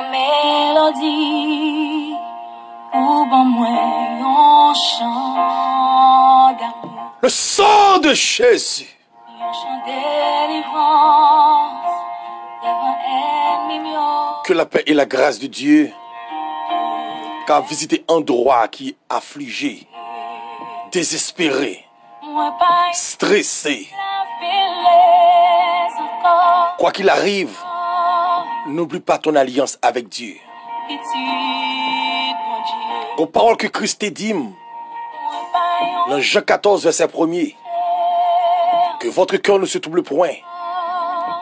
une mélodie pour bon moi un chant d'amour. Le sang de Jésus. Un chant de délivrance devant ennemi mio. Que la paix et la grâce de Dieu qu'a visité un endroit qui est affligé, désespéré, Moi pas stressé. la bellesse encore. Quoi qu'il arrive, n'oublie pas ton alliance avec Dieu. Petite mon Dieu. Aux paroles que Christ t'a dit Moi pas dans Jean 14, verset 1er, que votre cœur ne se trouble point.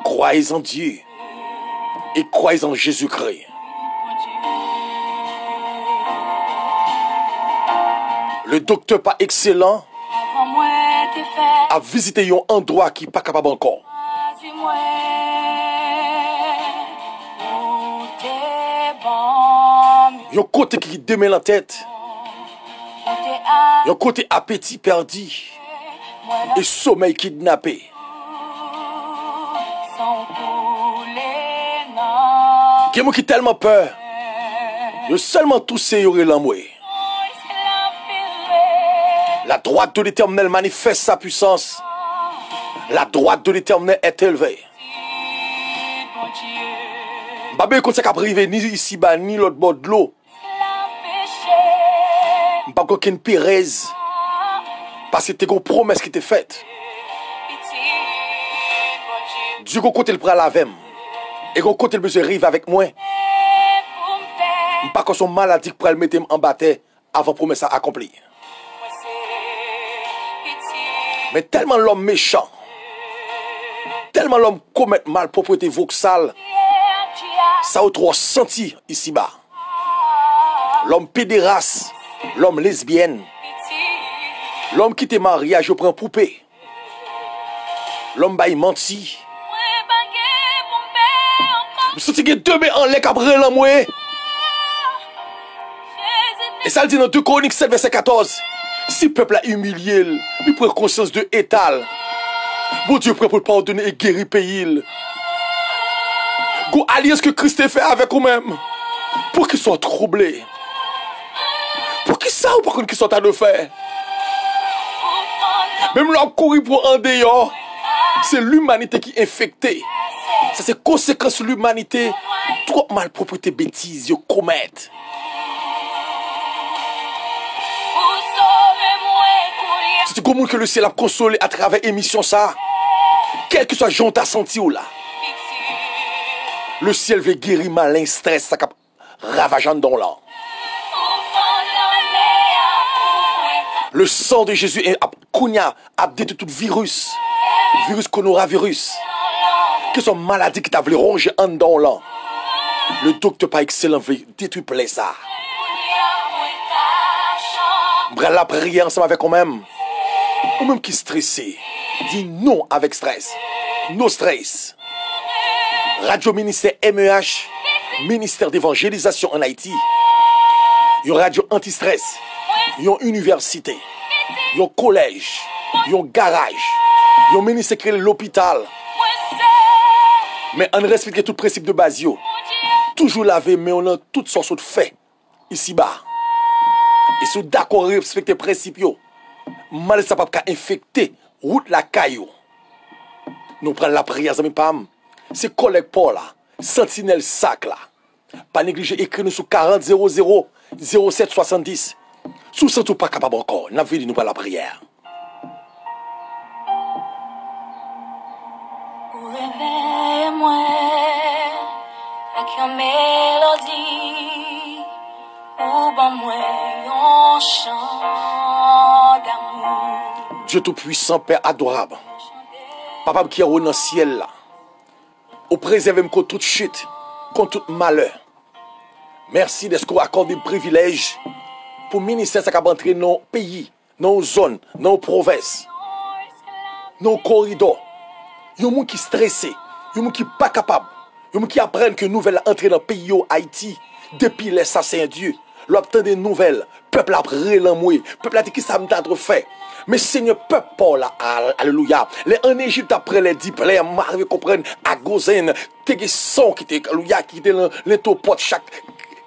Croyez en Dieu et croyez en Jésus-Christ. Le docteur pas excellent Avant moi t'es fait. a visité un endroit qui n'est pas capable encore. Dis-moi où t'es bon. Un côté qui démêle la tête, Où t'es à un côté appétit perdu moi et sommeil kidnappé. sans couler non. Qui qui tellement peur, yo seulement toussé y aurait l'amoué. La droite de l'Éternel manifeste sa puissance. La droite de l'Éternel est élevée. Babé kon se ka privé ni ici bas ni l'autre bord de l'eau. Pas aucune Pérez parce que t'es une promesse qui t'est faite. Dieu go côté le prend la vem et go côté le besoin arrive avec moi. Pas que son maladie pour le mettre en bataille avant promesse à accomplir. Mais tellement l'homme méchant, tellement l'homme commet mal propriété voxale, ça a trop senti ici bas. L'homme pédéraste, l'homme lesbienne, l'homme qui t'est marié, je prends poupée. L'homme baille menti. Je sens que deux mains en l'air après l'homme. Et ça le dit dans 2 Chroniques 7, verset 14. Si le peuple a humilié, il prend conscience de étal. Bon Dieu prêt pour le pardonner et guérir le pays. Go alliance que Christ a fait avec vous-même. Pour qu'ils soient troublés. Pour qu'ils savent pas qu'ils sont à de faire. Même l'homme courir pour un dehors. C'est l'humanité qui est infectée. Ça c'est conséquence de l'humanité. Trop malpropreté bêtises yo commettent. C'est comme que le ciel a consolé à travers l'émission ça. Quel que soit Jean t'a senti ou là. Le ciel veut guérir malin stress ça cap ravageant dans l'an. Le sang de Jésus est a détruit tout virus. Virus coronavirus. Que sont maladie qui t'a voulu ronger en dans l'an. Le docteur pas excellent veut détruire plein ça. Bras la prière ensemble avec moi-même. Ou même qui stressé, dit non avec stress. No stress. Radio Ministère MEH, Ministère d'évangélisation en Haïti. Yon radio anti-stress. Yon université. Yon collège. Yon garage. Yon ministère créé l'hôpital. Mais on respecte tout principe de base. Yo. Toujours laver, mais on a toutes sortes de faits. Ici bas. Et si vous d'accord respecter les principes, mal ça pas infecter route la caillou. Nous prenons la prière, c'est collègue Paul là, sentinelle sac là. Pas négliger écrire nous sur 40 00 07 70. Sous ça tout pas capable encore. N'a vu nous prendre la prière. Réveille-moi avec une mélodie ou bon moi un chant d'amour. Dieu tout-puissant, Père adorable. Papa qui est dans le ciel là. Au préserve contre toute chute, contre tout malheur. Merci de ce qu'on accorde des privilèges pour le ministère qui a entré dans nos pays, dans nos zones, dans nos provinces, dans nos corridors. Il y a des gens qui sont stressés, il y a des gens qui ne sont pas capables, il y a des gens qui apprennent que nous allons entrer dans le pays Haïti depuis l'assassin Dieu. l'obtenir des nouvelles. Peuple a pris l'amoué. Peuple a dit qui ça m'a trop fait. Mais Seigneur, peuple Paul, alléluia. Les en Égypte après les 10 plaies, m'arrive comprendre à Gozen, t'es son qui était, alléluia, qui était les topos de chaque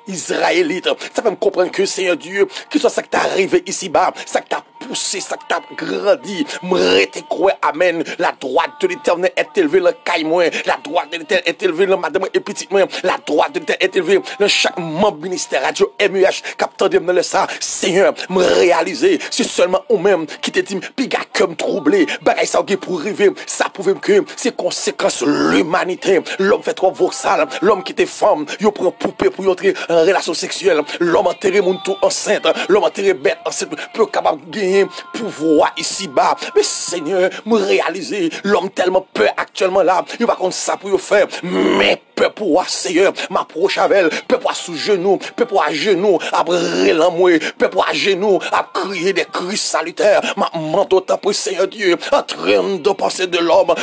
Israélite. Ça fait me comprendre que Seigneur Dieu, que soit ça qui t'est arrivé ici-bas, ça qui t'a poussé, ça qui t'a grandi, m'rete quoi, amen. La droite de l'Éternel est élevée dans caille moi, la droite de l'Éternel est élevée dans madame et petite moi, la droite de l'Éternel est élevée dans chaque membre ministère radio MUH, capteur de le ça, Seigneur, me réaliser, c'est seulement ou même qui te dit, piga comme troublé, bagay ça pour arriver, ça prouve que c'est conséquence l'humanité, l'homme fait trop voxal, l'homme qui était femme, il prend poupée pour entrer en relation sexuelle, l'homme enterré mon tout enceinte, l'homme enterré bête enceinte, peu capable de gagner pouvoir ici-bas. Mais Seigneur, me réaliser, l'homme tellement peur actuellement là, il va contre ça pour faire, mais peu pour Seigneur, m'approche avec elle, peu pour sous genou, peu pour à genoux, à brûler l'amour, peu pour à genoux, à crier des cris salutaires, ma manteau pour Seigneur Dieu, en train de penser de l'homme,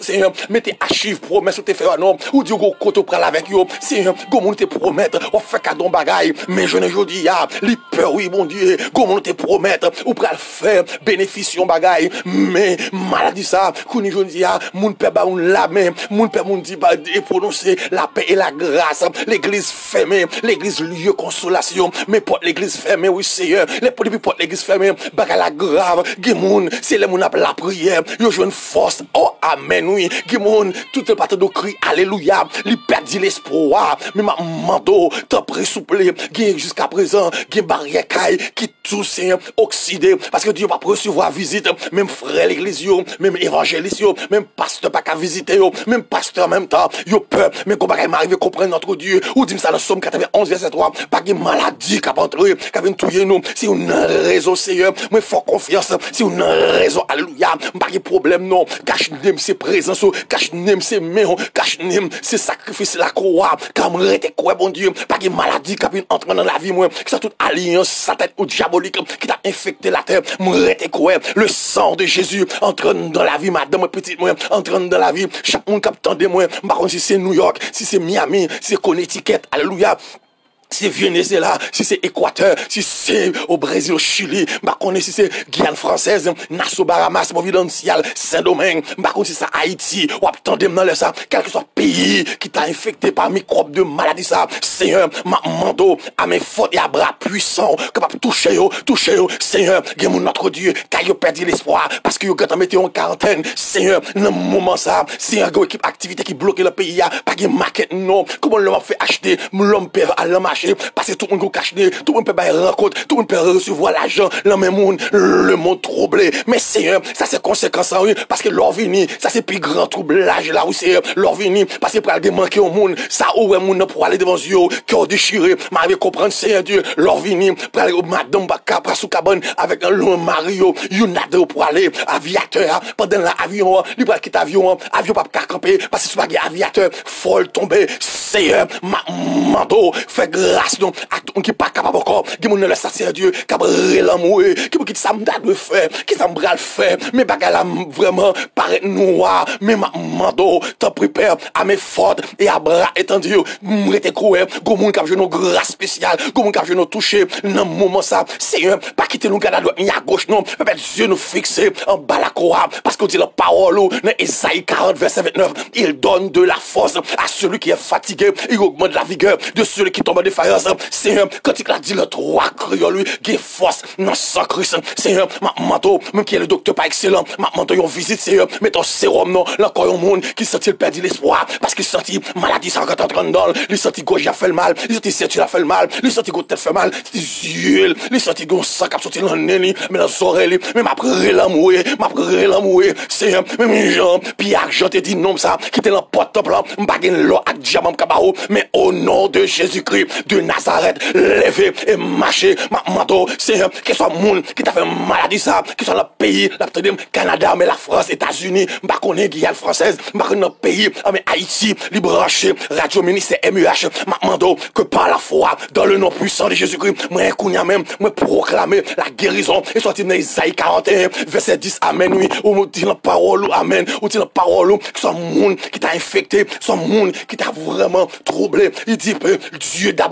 Seigneur, mettez archives, promesses, ou te faire un homme, ou Dieu, go koto pral avec yo, Seigneur, go moun te promettre, ou fait cadeau bagaille, mais je ne jodi ya, li peur, oui, mon Dieu, go moun te promettre, ou pral faire bénéfice bagaille, mais maladie ça, kouni jodi ya, moun pe ba moun la main, moun pe moun di ba et prononcer la paix et la grâce, l'église fermée, l'église lieu consolation, mais porte l'église fermée, oui Seigneur, les portes l'église fermée, bagaille la grave, Gimoun, c'est les moun ap la prière, yo joue une force, oh amen, oui, Gimoun, tout le patin de cri, alléluia, li perdi l'espoir, mais ma mando, t'as pris souple, jusqu'à présent, barrière caille, qui tout Seigneur, oxydé, parce que Dieu va recevoir visite, même frère l'église, même évangéliste, même pasteur pas qu'à visiter, même pasteur en même temps, yo peur, mais qu'on va m'arriver comprendre notre Dieu, ou dit ça dans Somme 91, verset 3, pas de maladie qui va entrer, qui va touiller nous, si on a raison, Seigneur, moi, fort confiance, si on a raison, alléluia, pas de problème, non, cache-nem, c'est présence, cache-nem, c'est main, cache-nem, c'est sacrifice, la croix, comme rete quoi, bon Dieu, pas de maladie qui va entrer dans la vie, moi, qui sont toute alliance, satanique ou diabolique, qui t'a infecté la terre, rete quoi, le sang de Jésus, entrant dans la vie, madame, petite, moi, entrant dans la vie, chaque monde captant de moi, par contre, si c'est New York, si c'est Miami, si c'est Connecticut, alléluia, si c'est Venezuela, si c'est Équateur, si c'est au Brésil, au Chili, bah qu'on est si c'est Guyane française, Nassau, Bahamas, Providencial, Saint-Domingue, bah qu'on si c'est Haïti, ou attendez dans le ça, quel que soit pays qui t'a infecté par microbes de maladie ça, Seigneur, ma mando, à mes fautes et à bras puissants, capable de toucher, Seigneur, guéris notre Dieu, car yo perdu l'espoir, parce que yo quand mettez en quarantaine, Seigneur, dans le moment ça, Seigneur, go équipe activité qui bloque le pays, pas de maquette, non, comment l'homme fait acheter, l'homme peut aller marcher, parce que tout le monde cache, tout le monde peut bailler rencontre, tout le monde peut recevoir l'argent, le même monde, le monde troublé. Mais Seigneur, ça c'est conséquence, oui, parce que l'or vini, ça c'est plus grand troublage là, oui, Seigneur, l'or vini, parce que pour aller manquer au monde, ça où est monde pour aller devant Dieu, cœur déchiré, m'arrive comprendre, Seigneur Dieu, l'or vini, pour aller au madame Baka, sous cabane, avec un long Mario, Yunade pour aller, aviateur, pendant l'avion, il va quitter avion pas camper, parce que c'est pas aviateur, folle tomber, Seigneur, mando, fait grâce donc à tout qui pas capable encore qui mon le Seigneur Dieu qui a l'amour qui ça me doit faire qui ça me bral faire mais bagala vraiment paraît noir mais mando t'en prépare à mes fortes et à bras étendus m'rete croire go moun cap genou grâce spéciale go moun cap genou toucher dans moment ça Seigneur pas quitter nous garder à droite ni à gauche non mais Dieu nous fixer en bas la croix parce que dit la parole dans Ésaïe 40 verset 29 il donne de la force à celui qui est fatigué il augmente la vigueur de celui qui tombe de faïence, Seigneur, quand il a dit le trois créole, lui, qui est force, non, sans Christ, Seigneur, ma manteau, même qui est le docteur pas excellent, ma manteau, yon visite, Seigneur, mais ton sérum, non, l'encore yon monde, qui sentit perdu l'espoir, parce qu'il sentit maladie, ça rentre en train d'ol, il sentit gauche, a fait le mal, il sentit ceinture, a fait le mal, il sentit gauche, tête fait mal, il yeux, il sentit gauche, sang, qui a sorti dans le nez, mais dans les oreilles, mais m'a pris l'amour, Seigneur, même Jean, puis Jean te dit non, ça, qui était dans le porte-top là, m'baguine l'eau, avec diamant, kabao, mais au nom de Jésus-Christ, de Nazareth, lever et marcher, ma manteau, Seigneur, que soit monde qui t'a fait maladie ça, qui soit le pays, la Canada, mais la France, États-Unis, m'a connaît Guyane française, m'a connaît notre pays, mais Haïti, libranché, radio ministère MUH, m'a manteau, que par la foi, dans le nom puissant de Jésus-Christ, moi, kounya même, moi, proclamer la guérison, et sorti dans Isaïe 41, verset 10, amen, oui, ou me dit la parole, amen, ou dit la parole, que soit monde qui t'a infecté, soit monde qui t'a vraiment troublé, il dit, Dieu d'abord,